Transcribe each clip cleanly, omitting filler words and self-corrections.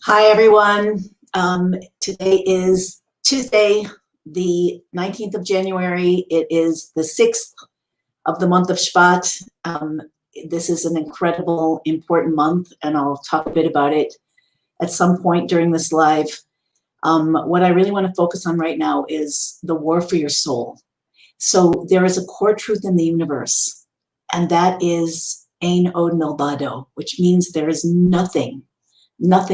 Hi, everyone. Today is Tuesday, the 19th of January. It is the 6th of the month of Shevat. This is an incredible, important month, and I'll talk a bit about it at some point during this live. What I really want to focus on right now is the war for your soul. So there is a core truth in the universe, and that is Ein Od Milbado, which means there is nothing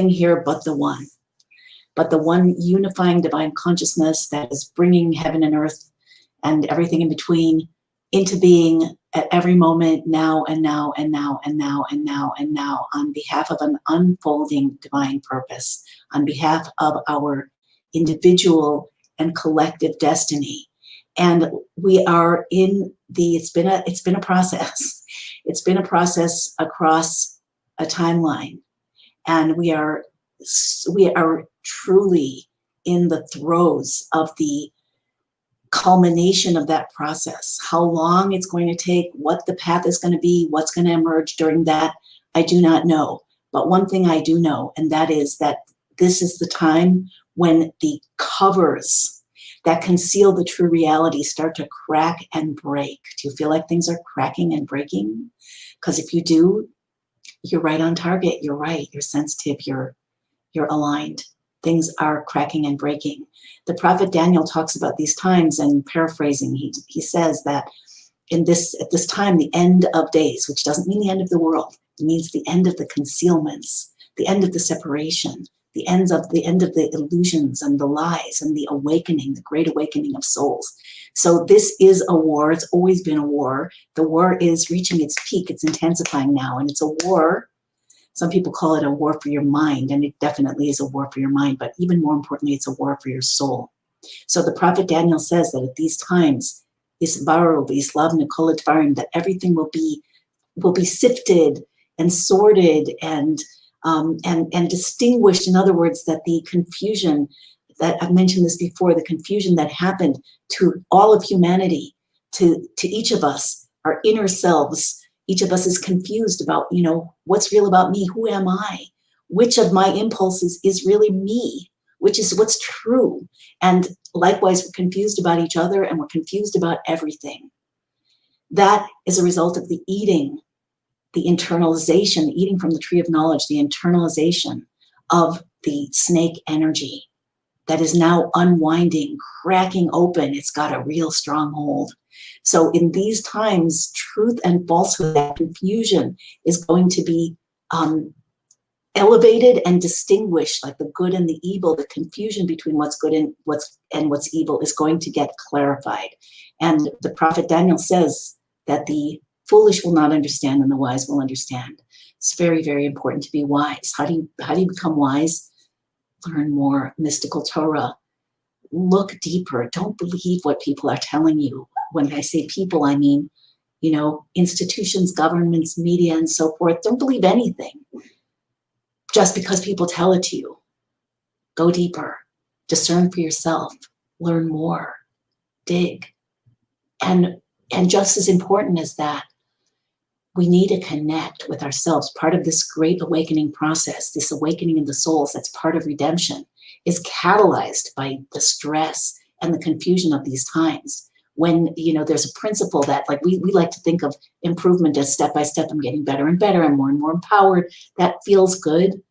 here but the one unifying divine consciousness that is bringing heaven and earth and everything in between into being at every moment, now and now and now and now and now and now, on behalf of an unfolding divine purpose, on behalf of our individual and collective destiny. And we are in it's been a process. It's been a process across a timeline. And we are truly in the throes of the culmination of that process. How long it's going to take, what the path is going to be, what's going to emerge during that, I do not know. But one thing I do know, and that is that this is the time when the covers that conceal the true reality start to crack and break. Do you feel like things are cracking and breaking? Because if you do, you're right on target. You're right. You're sensitive. You're aligned. Things are cracking and breaking. The prophet Daniel talks about these times, and paraphrasing, he says that at this time, the end of days, which doesn't mean the end of the world, it means the end of the concealments, the end of the separation, the end of the illusions and the lies, and the awakening, the great awakening of souls. So this is a war. It's always been a war. The war is reaching its peak. It's intensifying now, and it's a war. Some people call it a war for your mind, and it definitely is a war for your mind, but even more importantly, it's a war for your soul. So the prophet Daniel says that at these times, that everything will be sifted and sorted and distinguished. In other words, that the confusion that I've mentioned this before, the confusion that happened to all of humanity, to each of us, our inner selves, each of us is confused about, what's real about me? Who am I? Which of my impulses is really me? Which is what's true? And likewise, we're confused about each other, and we're confused about everything. That is a result of the eating, the internalization, the eating from the tree of knowledge, the internalization of the snake energy that is now unwinding, cracking open. It's got a real stronghold. So in these times, truth and falsehood, that confusion is going to be elevated and distinguished, like the good and the evil. The confusion between what's good and what's evil is going to get clarified. And the prophet Daniel says that the foolish will not understand and the wise will understand. It's very, very important to be wise. How do you become wise? Learn more mystical Torah. Look deeper. Don't believe what people are telling you. When I say people, I mean, institutions, governments, media, and so forth. Don't believe anything just because people tell it to you. Go deeper. Discern for yourself. Learn more. Dig. And just as important as that, we need to connect with ourselves. Part of this great awakening process, this awakening in the souls that's part of redemption, is catalyzed by the stress and the confusion of these times. When, there's a principle that, like, we like to think of improvement as step by step. I'm getting better and better and more empowered. That feels good.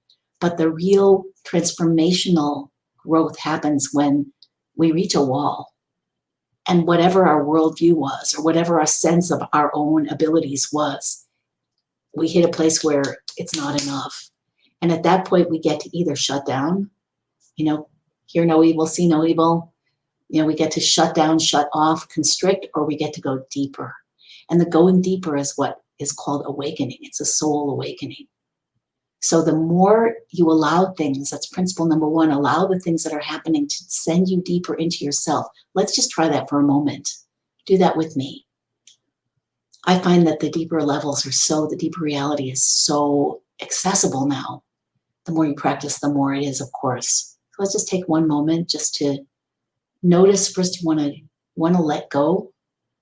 But the real transformational growth happens when we reach a wall. And whatever our worldview was, or whatever our sense of our own abilities was, we hit a place where it's not enough. And at that point, we get to either shut down, hear no evil, see no evil. We get to shut down, shut off, constrict, or we get to go deeper. And the going deeper is what is called awakening. It's a soul awakening. So the more you allow things, that's principle number one, allow the things that are happening to send you deeper into yourself. Let's just try that for a moment. Do that with me. I find that the deeper levels the deeper reality is so accessible now. The more you practice, the more it is, of course. So let's just take one moment just to notice. First, you want to let go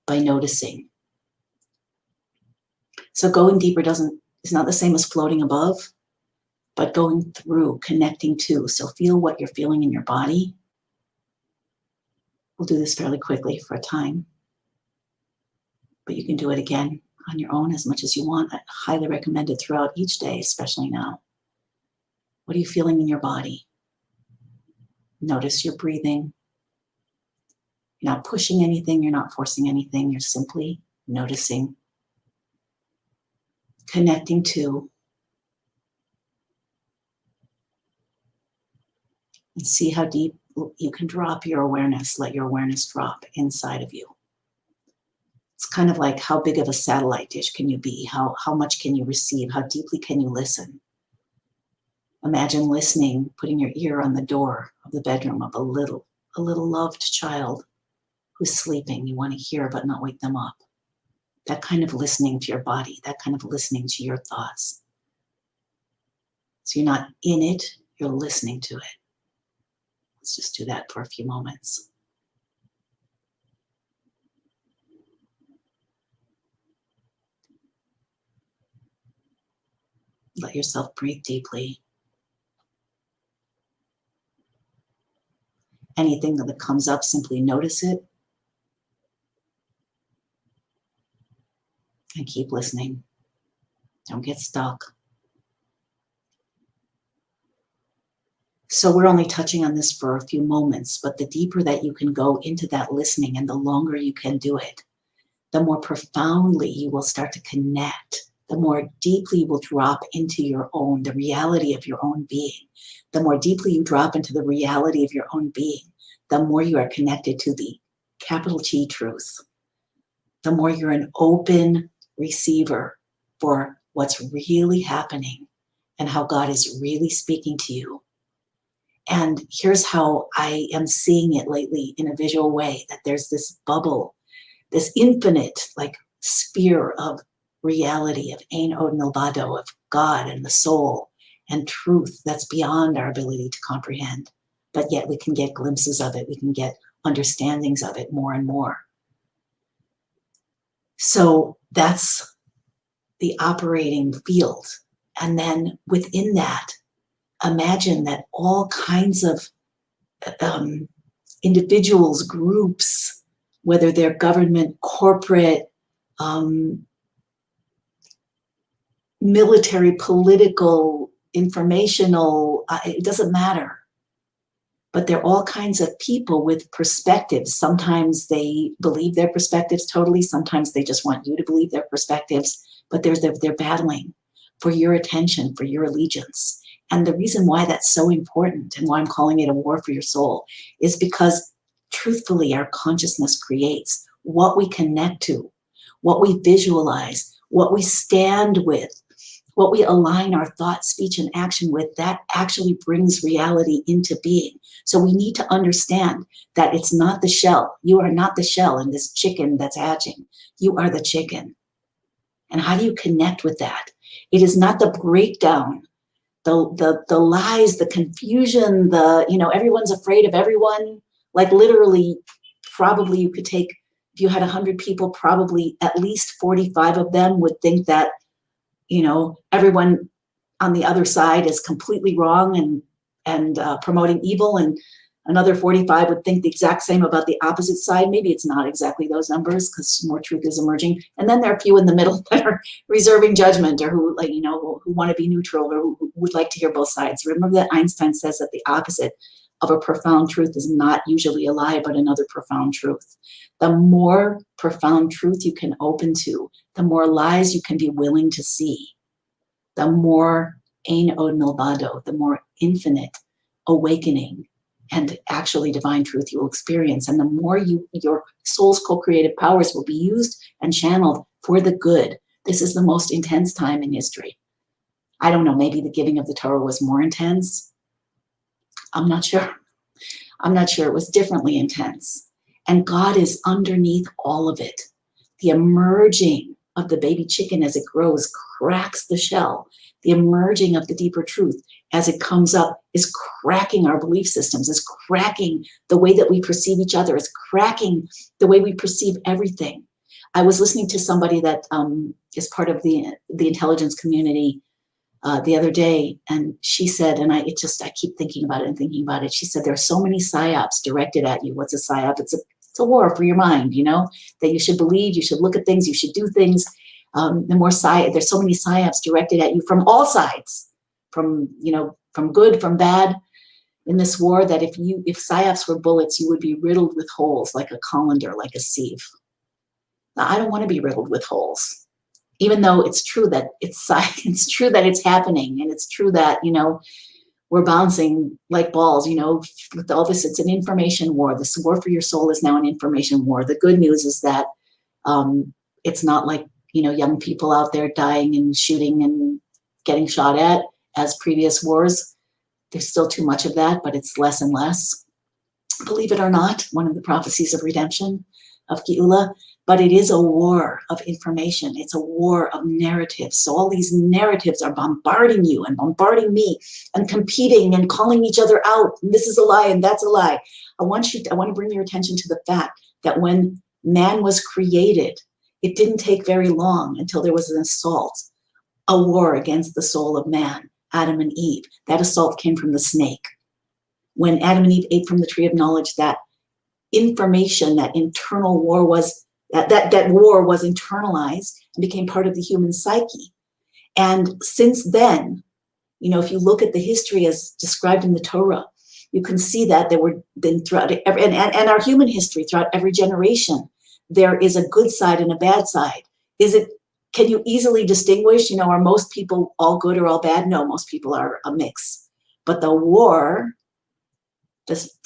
by noticing. So going deeper is not the same as floating above. but going through, connecting to. So feel what you're feeling in your body. We'll do this fairly quickly for a time, but you can do it again on your own as much as you want. I highly recommend it throughout each day, especially now. What are you feeling in your body? Notice your breathing. You're not pushing anything, you're not forcing anything, you're simply noticing, connecting to, and see how deep you can drop your awareness. Let your awareness drop inside of you. It's kind of like, how big of a satellite dish can you be? How much can you receive? How deeply can you listen? Imagine listening, putting your ear on the door of the bedroom of a little loved child who's sleeping. You want to hear but not wake them up. That kind of listening to your body, that kind of listening to your thoughts. So you're not in it, you're listening to it. Let's just do that for a few moments. Let yourself breathe deeply. Anything that comes up, simply notice it. And keep listening. Don't get stuck. So we're only touching on this for a few moments, but the deeper that you can go into that listening and the longer you can do it, the more profoundly you will start to connect, the more deeply you will drop into the reality of your own being. The more deeply you drop into the reality of your own being, the more you are connected to the capital T truth. The more you're an open receiver for what's really happening and how God is really speaking to you. And here's how I am seeing it lately in a visual way, that there's this bubble, this infinite like sphere of reality, of Ein Od Milvado, of God and the soul and truth that's beyond our ability to comprehend. But yet we can get glimpses of it. We can get understandings of it more and more. So that's the operating field. And then within that, imagine that all kinds of individuals, groups, whether they're government, corporate, military, political, informational, it doesn't matter. But they're all kinds of people with perspectives. Sometimes they believe their perspectives totally. Sometimes they just want you to believe their perspectives. But they're battling for your attention, for your allegiance. And the reason why that's so important and why I'm calling it a war for your soul is because truthfully our consciousness creates what we connect to, what we visualize, what we stand with, what we align our thought, speech, and action with. That actually brings reality into being. So we need to understand that it's not the shell. You are not the shell in this chicken that's hatching. You are the chicken. And how do you connect with that? It is not the breakdown, the lies, the confusion, everyone's afraid of everyone. Like literally, probably you could take, if you had 100 people, probably at least 45 of them would think that, everyone on the other side is completely wrong and promoting evil, and another 45 would think the exact same about the opposite side. Maybe it's not exactly those numbers because more truth is emerging. And then there are a few in the middle that are reserving judgment, or who want to be neutral, or who would like to hear both sides. Remember that Einstein says that the opposite of a profound truth is not usually a lie, but another profound truth. The more profound truth you can open to, the more lies you can be willing to see, the more Ein Od Milvado, the more infinite awakening and actually divine truth you will experience. And the more your soul's co-creative powers will be used and channeled for the good. This is the most intense time in history. I don't know, maybe the giving of the Torah was more intense. I'm not sure. It was differently intense. And God is underneath all of it. The emerging of the baby chicken as it grows cracks the shell. The emerging of the deeper truth as it comes up is cracking our belief systems, is cracking the way that we perceive each other, is cracking the way we perceive everything. I was listening to somebody that is part of the intelligence community the other day, and she said, and I keep thinking about it and thinking about it. She said, there are so many psyops directed at you. What's a psyop? It's a war for your mind, that you should believe, you should look at things, you should do things. There's so many psyops directed at you from all sides, from good, from bad in this war, that if psyops were bullets, you would be riddled with holes like a colander, like a sieve. Now, I don't want to be riddled with holes. Even though it's true that it's true that it's happening, and it's true that, we're bouncing like balls, with all this, it's an information war. This war for your soul is now an information war. The good news is that it's not like, young people out there dying and shooting and getting shot at as previous wars. There's still too much of that, but it's less and less. Believe it or not, one of the prophecies of redemption, of Geula. But it is a war of information. It's a war of narratives. So all these narratives are bombarding you and bombarding me and competing and calling each other out. And this is a lie and that's a lie. I want to bring your attention to the fact that when man was created, it didn't take very long until there was an assault, a war against the soul of man, Adam and Eve. That assault came from the snake. When Adam and Eve ate from the tree of knowledge, that information, that internal war that war was internalized and became part of the human psyche. And since then, if you look at the history as described in the Torah, you can see that there were been throughout and our human history throughout every generation, there is a good side and a bad side. Can you easily distinguish, are most people all good or all bad? No, most people are a mix. But the war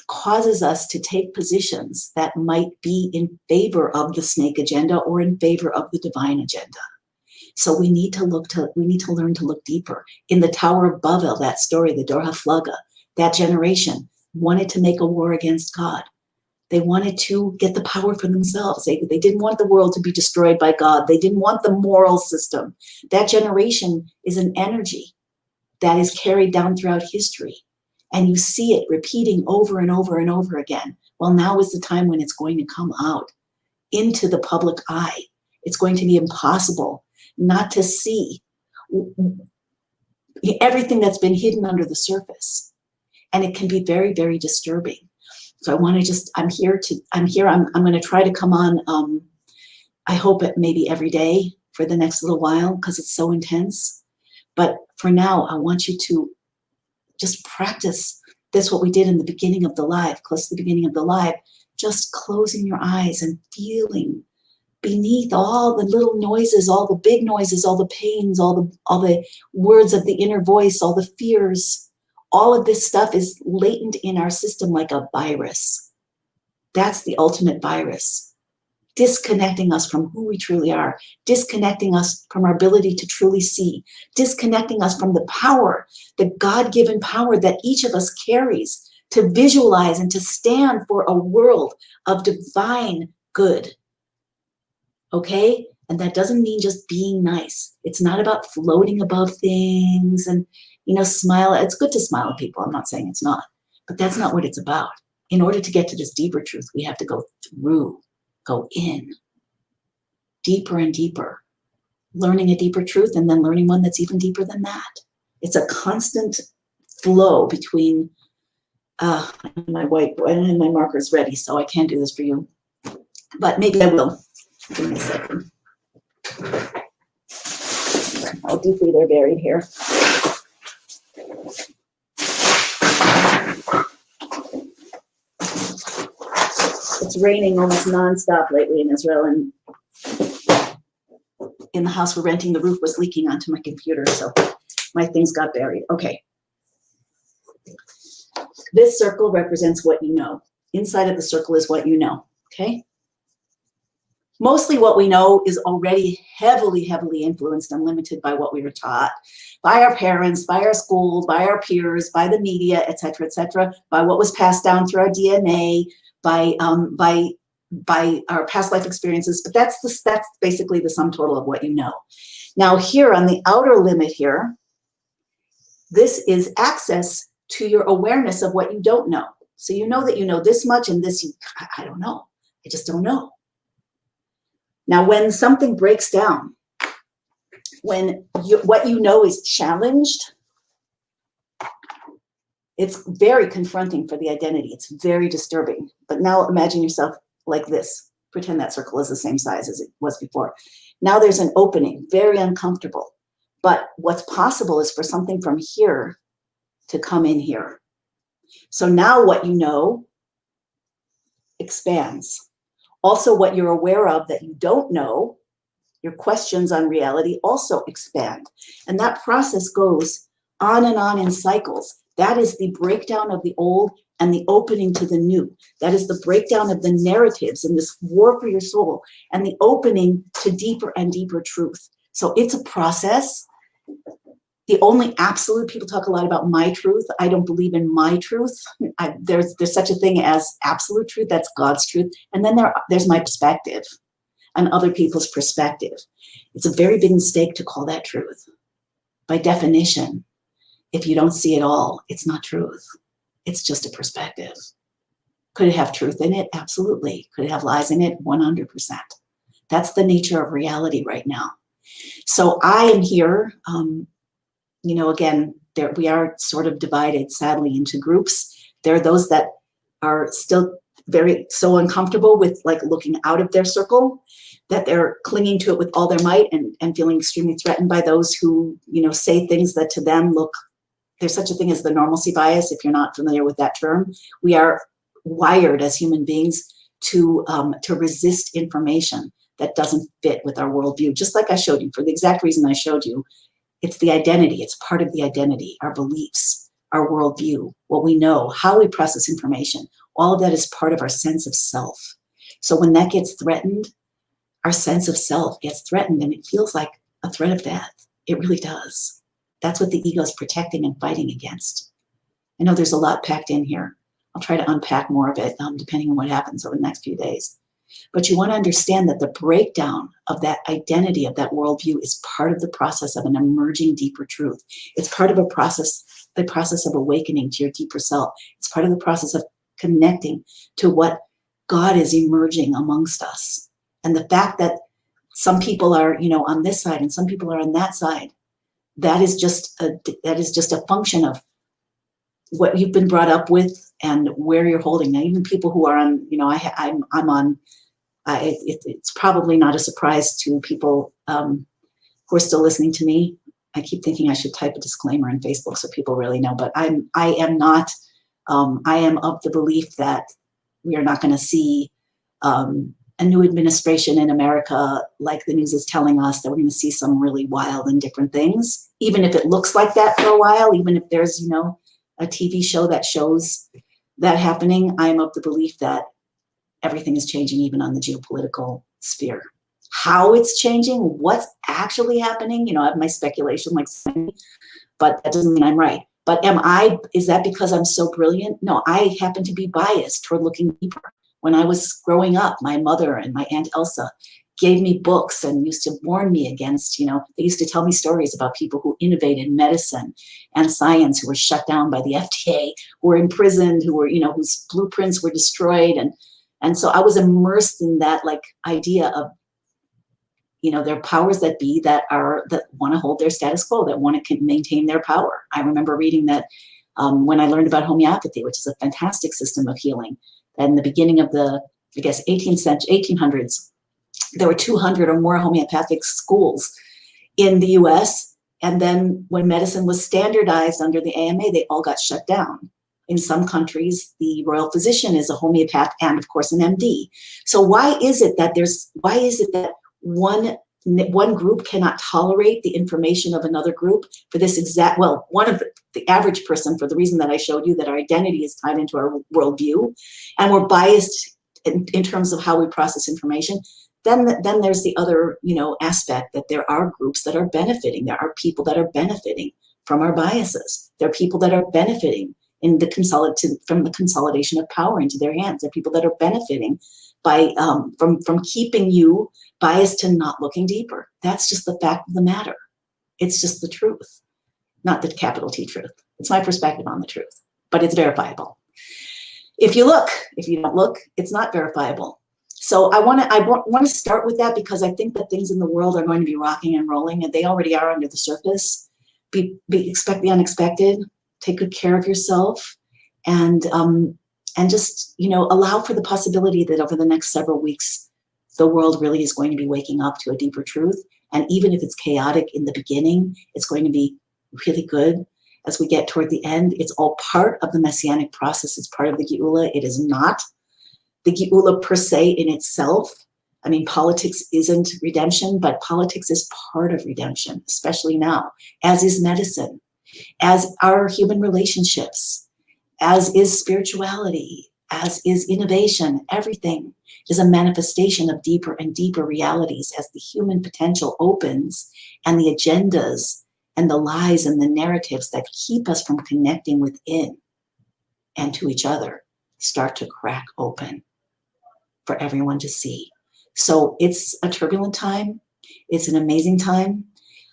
causes us to take positions that might be in favor of the snake agenda or in favor of the divine agenda. So we need to learn to look deeper. In the Tower of Babel, that story, the Dor HaFlaga, that generation wanted to make a war against God. They wanted to get the power for themselves. They didn't want the world to be destroyed by God. They didn't want the moral system. That generation is an energy that is carried down throughout history. And you see it repeating over and over and over again. Well, now is the time when it's going to come out into the public eye. It's going to be impossible not to see everything that's been hidden under the surface. And it can be very, very disturbing. So I'm going to try to come on, I hope it maybe every day for the next little while, because it's so intense. But for now, I want you to just practice this, what we did in the beginning of the live, close to the beginning of the live, just closing your eyes and feeling beneath all the little noises, all the big noises, all the pains, all the words of the inner voice, all the fears. All of this stuff is latent in our system like a virus. That's the ultimate virus. Disconnecting us from who we truly are, disconnecting us from our ability to truly see, disconnecting us from the power, the God-given power that each of us carries to visualize and to stand for a world of divine good. Okay? And that doesn't mean just being nice. It's not about floating above things and, smile. It's good to smile at people. I'm not saying it's not, but that's not what it's about. In order to get to this deeper truth, we have to go in deeper and deeper, learning a deeper truth and then learning one that's even deeper than that. It's a constant flow between my whiteboard and my marker's ready, so I can't do this for you, but maybe I will. Give me a second. How deeply they're buried here. It's raining almost nonstop lately in Israel, and in the house we're renting, the roof was leaking onto my computer, so my things got buried. Okay. This circle represents what you know. Inside of the circle is what you know, okay? Mostly what we know is already heavily, heavily influenced and limited by what we were taught, by our parents, by our schools, by our peers, by the media, et cetera, by what was passed down through our DNA, by our past life experiences. But that's basically the sum total of what you know. Now here on the outer limit here, this is access to your awareness of what you don't know. So you know that you know this much, and this, I don't know. I just don't know. Now, when something breaks down, When what you know is challenged, it's very confronting for the identity. It's very disturbing. But now imagine yourself like this. Pretend that circle is the same size as it was before. Now there's an opening, very uncomfortable. But what's possible is for something from here to come in here. So now what you know expands. Also, what you're aware of that you don't know, your questions on reality also expand. And that process goes on and on in cycles. That is the breakdown of the old and the opening to the new. That is the breakdown of the narratives in this war for your soul and the opening to deeper and deeper truth. So it's a process. The only absolute, people talk a lot about my truth. I don't believe in my truth. There's such a thing as absolute truth. That's God's truth. And then there's my perspective and other people's perspective. It's a very big mistake to call that truth. By definition, if you don't see it all, it's not truth. It's just a perspective. Could it have truth in it? Absolutely. Could it have lies in it? 100%. That's the nature of reality right now. So I am here, again, we are sort of divided, sadly, into groups. There are those that are still so uncomfortable with like looking out of their circle that they're clinging to it with all their might and feeling extremely threatened by those who, say things that to them look, there's such a thing as the normalcy bias. If you're not familiar with that term, we are wired as human beings to resist information that doesn't fit with our worldview. Just like I showed you, for the exact reason I showed you, it's the identity. It's part of the identity, our beliefs, our worldview, what we know, how we process information. All of that is part of our sense of self. So when that gets threatened, our sense of self gets threatened, and it feels like a threat of death. It really does. That's what the ego is protecting and fighting against. I know there's a lot packed in here. I'll try to unpack more of it depending on what happens over the next few days. But you want to understand that the breakdown of that identity, of that worldview, is part of the process of an emerging deeper truth. It's part of the process of awakening to your deeper self. It's part of the process of connecting to what God is emerging amongst us. And the fact that some people are, on this side and some people are on that side, that is just a function of what you've been brought up with and where you're holding. Now, even people who are on, I'm on. It's probably not a surprise to people who are still listening to me. I keep thinking I should type a disclaimer on Facebook so people really know. But I am not. I am of the belief that we are not going to see a new administration in America, like the news is telling us, that we're going to see some really wild and different things, even if it looks like that for a while, even if there's, a TV show that shows that happening. I am of the belief that everything is changing, even on the geopolitical sphere. How it's changing, what's actually happening, I have my speculation, but that doesn't mean I'm right. But is that because I'm so brilliant? No, I happen to be biased toward looking deeper. When I was growing up, my mother and my Aunt Elsa gave me books and used to warn me against, they used to tell me stories about people who innovated medicine and science, who were shut down by the FDA, who were imprisoned, who were, whose blueprints were destroyed. And so I was immersed in that idea of, there are powers that be that want to hold their status quo, that want to maintain their power. I remember reading that when I learned about homeopathy, which is a fantastic system of healing. And the beginning of the, 1800s, there were 200 or more homeopathic schools in the US. And then when medicine was standardized under the AMA, they all got shut down. In some countries, the royal physician is a homeopath and, of course, an MD. So why is it that one group cannot tolerate the information of another group for this one of the average person, for the reason that I showed you, that our identity is tied into our worldview, and we're biased in terms of how we process information. Then there's the other, aspect, that there are groups that are benefiting. There are people that are benefiting from our biases. There are people that are benefiting from the consolidation of power into their hands. There are people that are benefiting by from keeping you biased to not looking deeper. That's just the fact of the matter. It's just the truth, not the capital T truth. It's my perspective on the truth, but it's verifiable. If you don't look, it's not verifiable. So I want to start with that because I think that things in the world are going to be rocking and rolling, and they already are under the surface. Expect the unexpected. Take good care of yourself, and just, you know, allow for the possibility that over the next several weeks, the world really is going to be waking up to a deeper truth. And even if it's chaotic in the beginning, it's going to be really good as we get toward the end. It's all part of the messianic process. It's part of the Geula. It is not the Geula per se in itself. I mean, politics isn't redemption, but politics is part of redemption, especially now, as is medicine, as are human relationships, as is spirituality, as is innovation. Everything is a manifestation of deeper and deeper realities as the human potential opens, and the agendas and the lies and the narratives that keep us from connecting within and to each other start to crack open for everyone to see. So it's a turbulent time. It's an amazing time.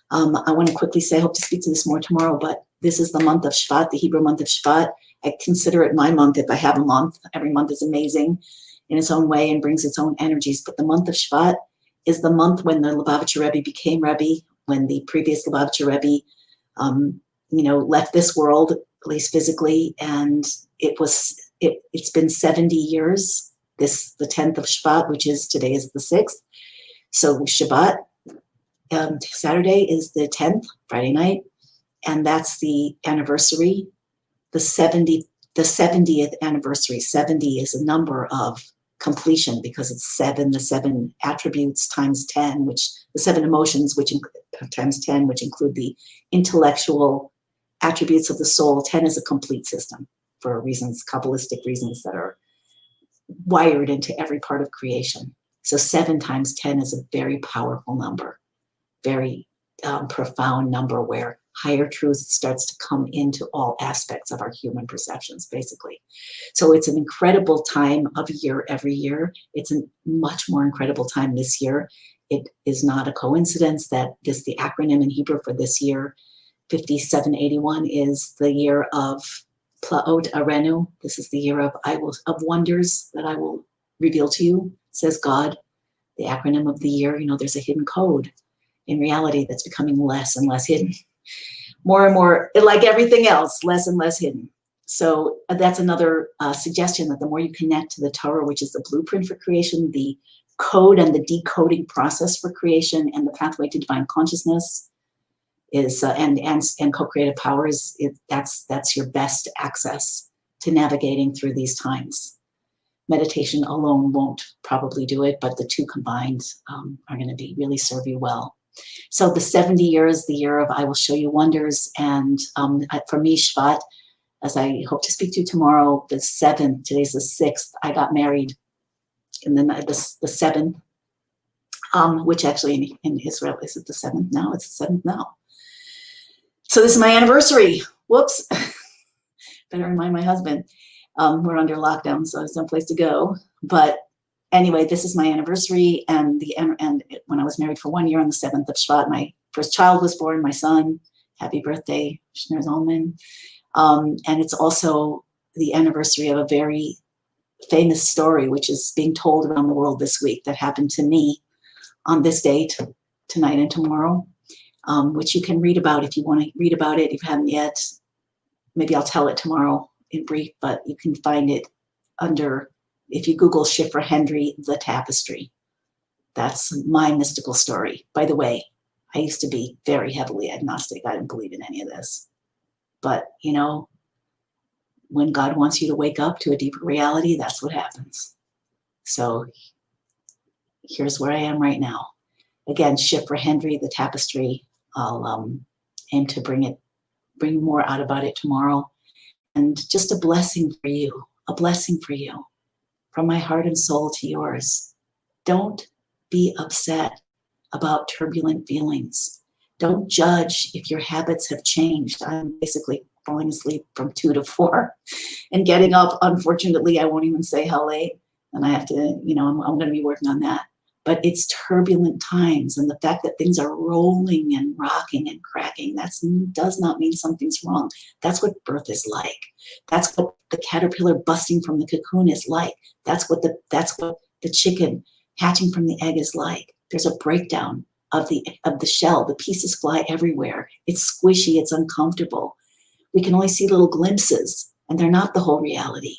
I want to quickly say, I hope to speak to this more tomorrow, but this is the month of Shevat, the Hebrew month of Shevat. I consider it my month if I have a month. Every month is amazing in its own way and brings its own energies. But the month of Shevat is the month when the Lubavitcher Rebbe became Rebbe, when the previous Lubavitcher Rebbe, left this world, at least physically. And it's been 70 years. The 10th of Shevat, which is today, is the 6th. So Shabbat, Saturday is the 10th, Friday night, and that's the anniversary, the 70th anniversary. 70 is a number of completion because it's 7, the 7 attributes times 10, which the 7 emotions, which times 10, which include the intellectual attributes of the soul. 10 is a complete system for reasons, Kabbalistic reasons that are wired into every part of creation. So 7 times 10 is a very powerful number, very profound number where higher truth starts to come into all aspects of our human perceptions, basically. So it's an incredible time of year every year. It's a much more incredible time this year. It is not a coincidence that the acronym in Hebrew for this year, 5781, is the year of Plaot Arenu. This is the year of wonders that I will reveal to you, says God. The acronym of the year, there's a hidden code in reality that's becoming less and less hidden. More and more, like everything else, less and less hidden. So that's another suggestion, that the more you connect to the Torah, which is the blueprint for creation, the code and the decoding process for creation, and the pathway to divine consciousness, is and co-creative powers, that's your best access to navigating through these times. Meditation alone won't probably do it, but the two combined are going to really serve you well. So the 70 years, the year of I will show you wonders, and for me, Shevat, as I hope to speak to you tomorrow, the 7th, today's the 6th, I got married in the 7th, which actually in Israel, is it the 7th now? It's the 7th now. So this is my anniversary. Whoops. Better remind my husband. We're under lockdown, so there's no place to go. But anyway, this is my anniversary, and when I was married for 1 year on the 7th of Shevat, my first child was born, my son. Happy birthday, Shner Zalman. And it's also the anniversary of a very famous story, which is being told around the world this week, that happened to me on this date, tonight and tomorrow. Which you can read about if you want to read about it. If you haven't yet, maybe I'll tell it tomorrow in brief, but you can find it if you Google Shifra Hendry, The Tapestry. That's my mystical story. By the way, I used to be very heavily agnostic. I didn't believe in any of this. But, when God wants you to wake up to a deeper reality, that's what happens. So here's where I am right now. Again, Shifra Hendry, The Tapestry. I'll aim to bring more out about it tomorrow. And just a blessing for you, from my heart and soul to yours. Don't be upset about turbulent feelings. Don't judge if your habits have changed. I'm basically falling asleep from 2 to 4 and getting up. Unfortunately, I won't even say how late. And I have to, I'm going to be working on that. But it's turbulent times, and the fact that things are rolling and rocking and cracking, that does not mean something's wrong. That's what birth is like. That's what the caterpillar busting from the cocoon is like. That's what the chicken hatching from the egg is like. There's a breakdown of the shell. The pieces fly everywhere. It's squishy, it's uncomfortable. We can only see little glimpses, and they're not the whole reality.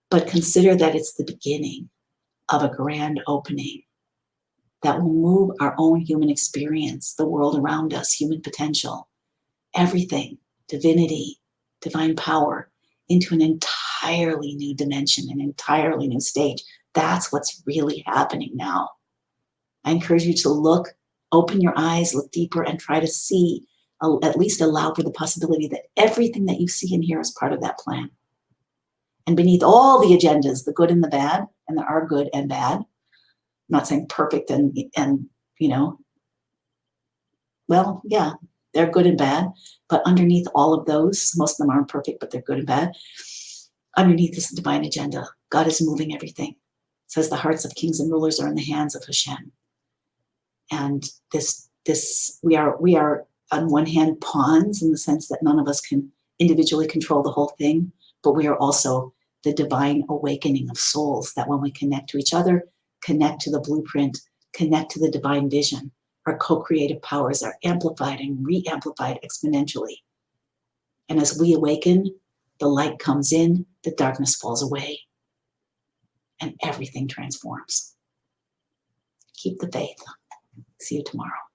But consider that it's the beginning of a grand opening that will move our own human experience, the world around us, human potential, everything, divinity, divine power, into an entirely new dimension, an entirely new stage. That's what's really happening now. I encourage you to look, open your eyes, look deeper, and try to see, at least allow for the possibility that everything that you see and hear is part of that plan. And beneath all the agendas, the good and the bad, and there are good and bad, I'm not saying perfect and you know, well, yeah, they're good and bad, but underneath all of those, most of them aren't perfect, but they're good and bad. Underneath this divine agenda, God is moving everything. It says the hearts of kings and rulers are in the hands of Hashem. And we are on one hand pawns in the sense that none of us can individually control the whole thing, but we are also the divine awakening of souls, that when we connect to each other, connect to the blueprint, connect to the divine vision, our co-creative powers are amplified and re-amplified exponentially. And as we awaken, the light comes in, the darkness falls away, and everything transforms. Keep the faith. See you tomorrow.